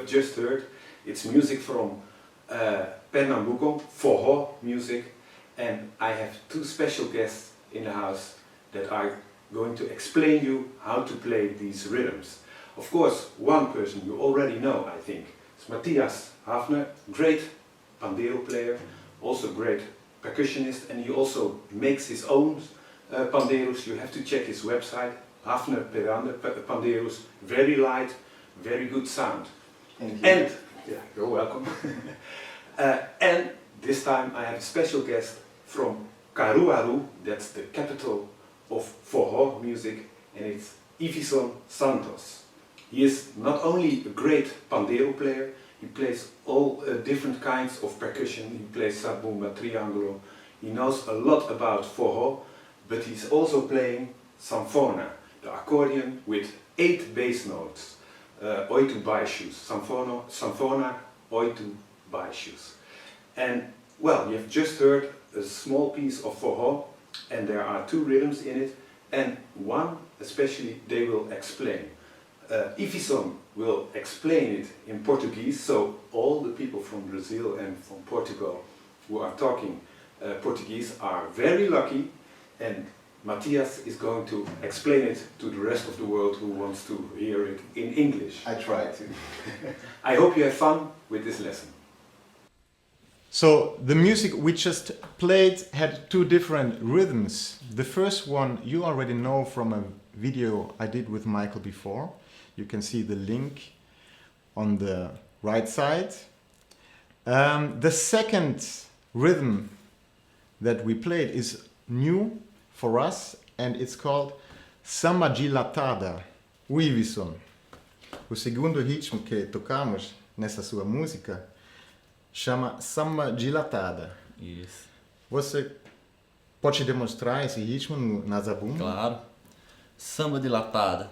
have just heard, it's music from Pernambuco, forró music, and I have two special guests in the house that are going to explain you how to play these rhythms. Of course, one person you already know, I think, is Matthias Haffner, great pandeiro player, also great percussionist, and he also makes his own pandeiros. You have to check his website, Haffner Pandeiros, very light, very good sound. And yeah, you're welcome. And this time I have a special guest from Caruaru, that's the capital of forró music, and it's Ivison Santos. He is not only a great pandeiro player, he plays all different kinds of percussion. He plays zabumba, triangolo. He knows a lot about forró, but he's also playing sanfona, the accordion with 8 bass notes, 8 baixos, sanfona, 8 baixos. And well, you've just heard a small piece of forró, and there are 2 rhythms in it, and one especially they will explain. Ivison will explain it in Portuguese, so all the people from Brazil and from Portugal who are talking Portuguese are very lucky, and Matthias is going to explain it to the rest of the world who wants to hear it in English. I try to. I hope you have fun with this lesson. So the music we just played had 2 different rhythms. The first one you already know from a video I did with Michael before. You can see the link on the right side. The second rhythm that we played is new for us, and it's called Samba de Latada. O Ivison, o segundo ritmo que tocamos nessa sua música chama Samba de Latada. Isso. Você pode demonstrar esse ritmo na zabumba? Claro. Samba de Latada.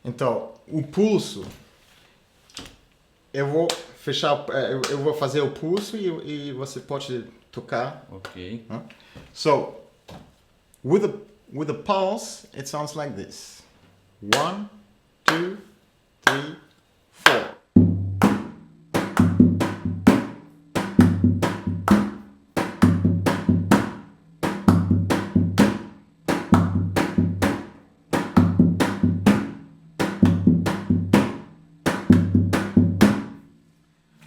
Então, o pulso, eu vou fechar, eu vou fazer o pulso e você pode tocar. Ok. So, with a pulse, it sounds like this. 1, 2, 3, 4.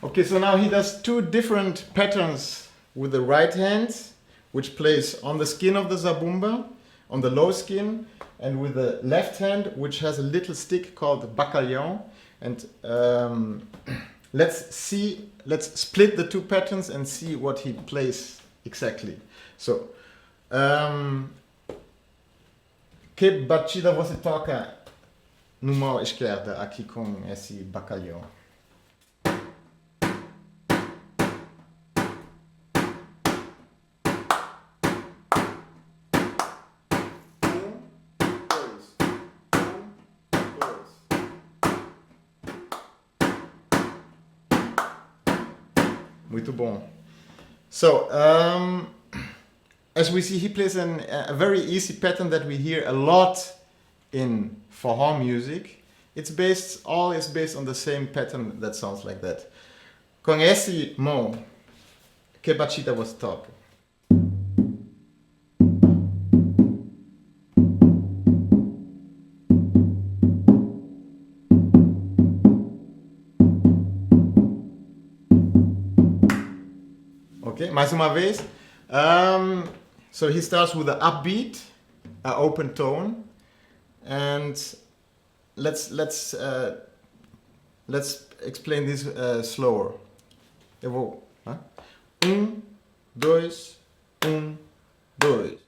Okay, so now he does 2 different patterns with the right hand, which plays on the skin of the zabumba, on the low skin, and with the left hand, which has a little stick called bacalhau. And let's split the 2 patterns and see what he plays exactly. So, que batida você toca no mão esquerda aqui com esse bacalhau? Muito bom. So, as we see, he plays a very easy pattern that we hear a lot in forró music. It's all is based on the same pattern that sounds like that. Com esse mão, que batida você toca? Okay, mais uma vez. So he starts with an upbeat, an open tone, and let's explain this slower. Eu vou. 1, 2, 1, 2.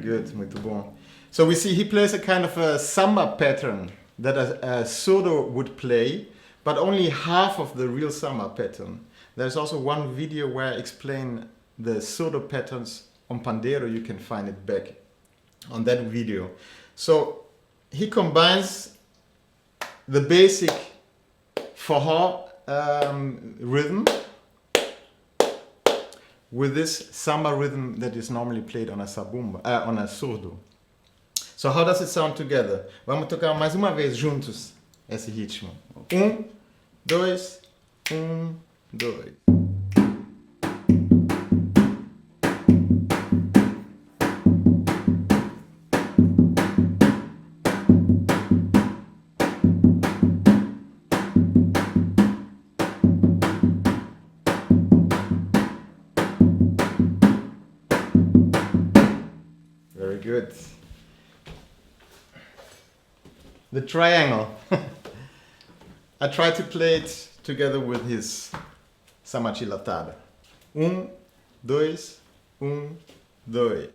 Good, muito bom. So we see he plays a kind of a samba pattern that a surdo would play, but only half of the real samba pattern. There's also one video where I explain the surdo patterns on pandeiro. You can find it back on that video. So he combines the basic forró rhythm with this samba rhythm that is normally played on a zabumba, on a surdo. So how does it sound together? Vamos tocar mais uma vez juntos esse ritmo. 1, 2, 1, 2. Very good. The triangle. I tried to play it together with his Samba de Latada. 1, 2, 1, 2.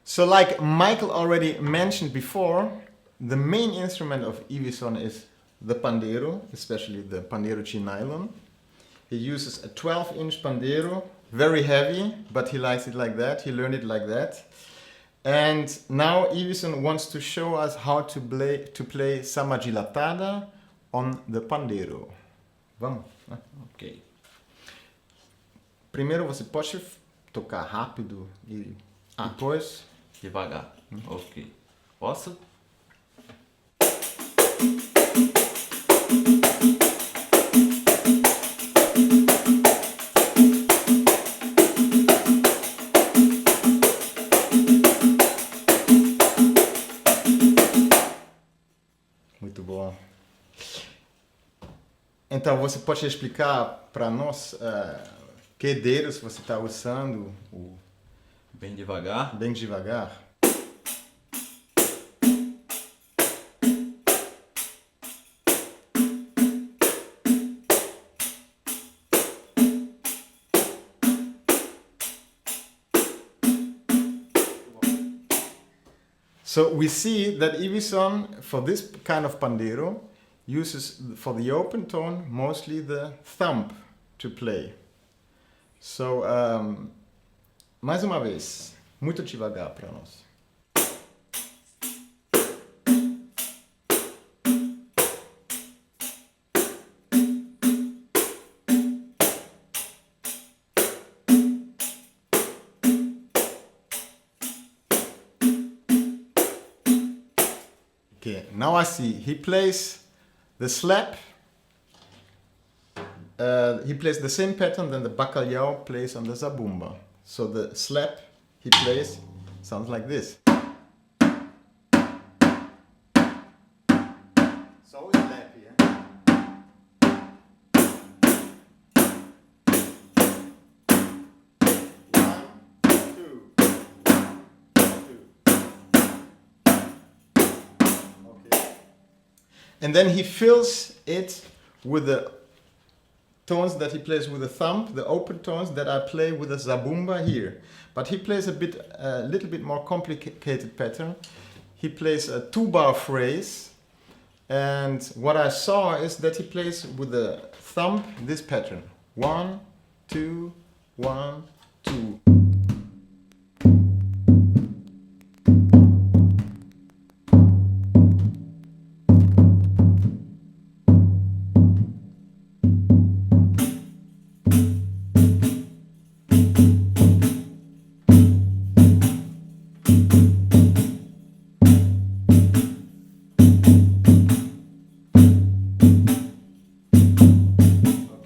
So like Michael already mentioned before, the main instrument of Ivison is the pandeiro, especially the pandeiro de nylon. He uses a 12-inch pandeiro, very heavy, but he likes it like that, he learned it like that. And now Ivison wants to show us how to play Samba de Latada on the pandeiro. Vamos? Né? Ok. Primeiro você pode tocar rápido e depois... Devagar. Ok. Posso? Muito bom. Então, você pode explicar para nós que dedos você está usando? Bem devagar. Bem devagar. So we see that Ivison, for this kind of pandeiro, uses for the open tone mostly the thumb to play. So, mais uma vez, muito devagar para nós. Okay, now I see he plays the slap. He plays the same pattern than the bacalhau plays on the zabumba. So the slap he plays sounds like this. So slappy, yeah? 1, 2, 1, 2. Okay. And then he fills it with the tones that he plays with the thumb, the open tones that I play with the zabumba here. But he plays a little bit more complicated pattern. He plays a 2-bar phrase, and what I saw is that he plays with the thumb this pattern. 1, 2, 1, 2.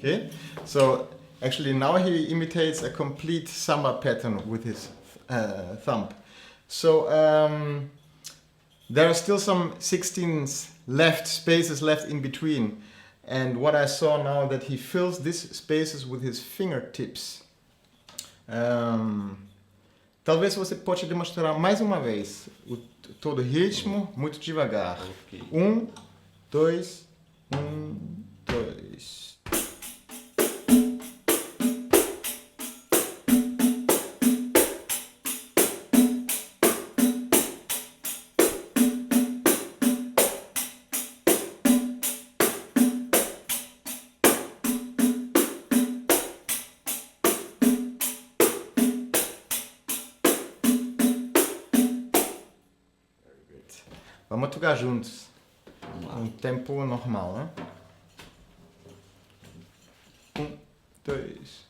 Okay, so actually now he imitates a complete samba pattern with his thumb. So there are still some 16s left, spaces left in between. And what I saw now that he fills these spaces with his fingertips. Talvez você pode demonstrar mais uma vez todo o ritmo, muito devagar. Ok. 1, dois, dois. Vamos tocar juntos. Vamos lá. Tempo normal, né? Dois.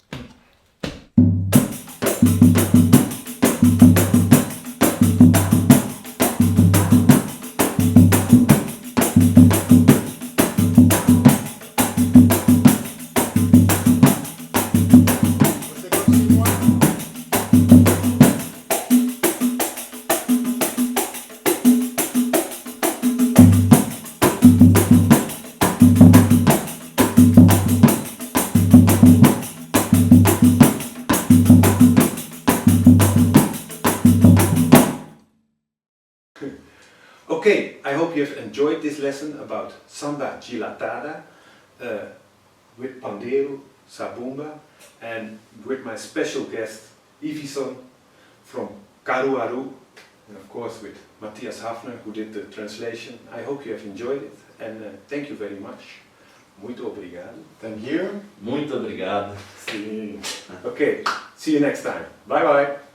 Okay, I hope you have enjoyed this lesson about Samba de Latada with pandeiro, sabumba, and with my special guest Ivison from Caruaru, and of course with Matthias Haffner who did the translation. I hope you have enjoyed it, and thank you very much. Muito obrigado. Thank you. Muito obrigado. Sim. Okay, see you next time. Bye bye.